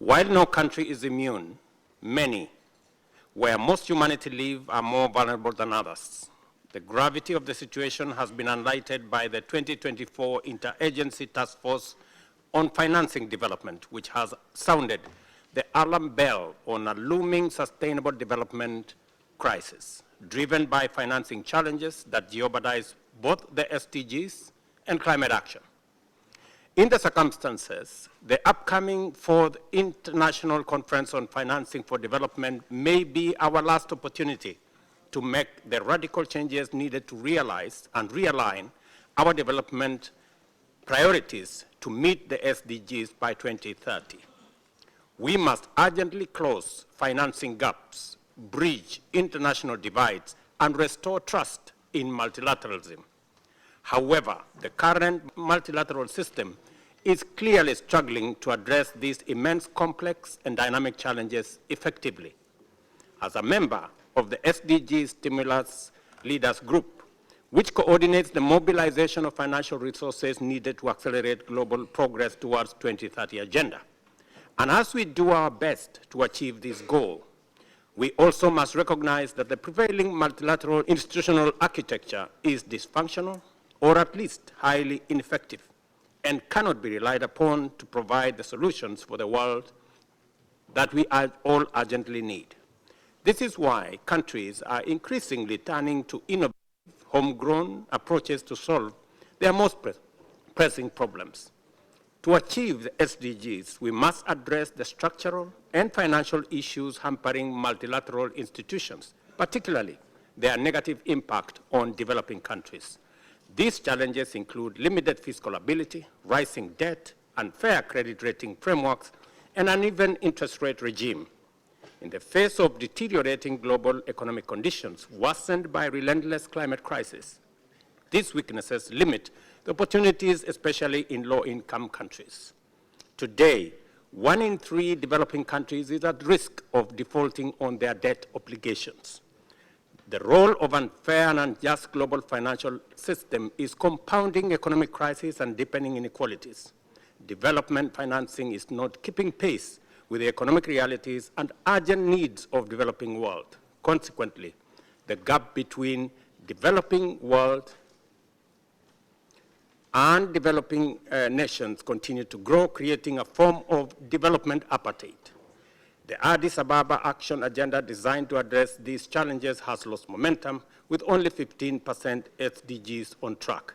While no country is immune, many, where most humanity live, are more vulnerable than others. The gravity of the situation has been highlighted by the 2024 Interagency Task Force on Financing Development, which has sounded the alarm bell on a looming sustainable development crisis, driven by financing challenges that jeopardize both the SDGs and climate action. In the circumstances, the upcoming 4th International Conference on Financing for Development may be our last opportunity to make the radical changes needed to realize and realign our development priorities to meet the SDGs by 2030. We must urgently close financing gaps, bridge international divides, and restore trust in multilateralism. However, the current multilateral system is clearly struggling to address these immense, complex, and dynamic challenges effectively. As a member of the SDG Stimulus Leaders Group, which coordinates the mobilization of financial resources needed to accelerate global progress towards 2030 agenda. And as we do our best to achieve this goal, we also must recognize that the prevailing multilateral institutional architecture is dysfunctional, or at least highly ineffective, and cannot be relied upon to provide the solutions for the world that we all urgently need. This is why countries are increasingly turning to innovative, homegrown approaches to solve their most pressing problems. To achieve the SDGs, we must address the structural and financial issues hampering multilateral institutions, particularly their negative impact on developing countries. These challenges include limited fiscal ability, rising debt, unfair credit rating frameworks, and an uneven interest rate regime. In the face of deteriorating global economic conditions worsened by relentless climate crisis, these weaknesses limit the opportunities, especially in low-income countries. Today, 1 in 3 developing countries is at risk of defaulting on their debt obligations. The role of unfair and unjust global financial system is compounding economic crisis and deepening inequalities. Development financing is not keeping pace with the economic realities and urgent needs of the developing world. Consequently, the gap between developing world and developing nations continue to grow, creating a form of development apartheid. The Addis Ababa Action Agenda designed to address these challenges has lost momentum, with only 15% SDGs on track.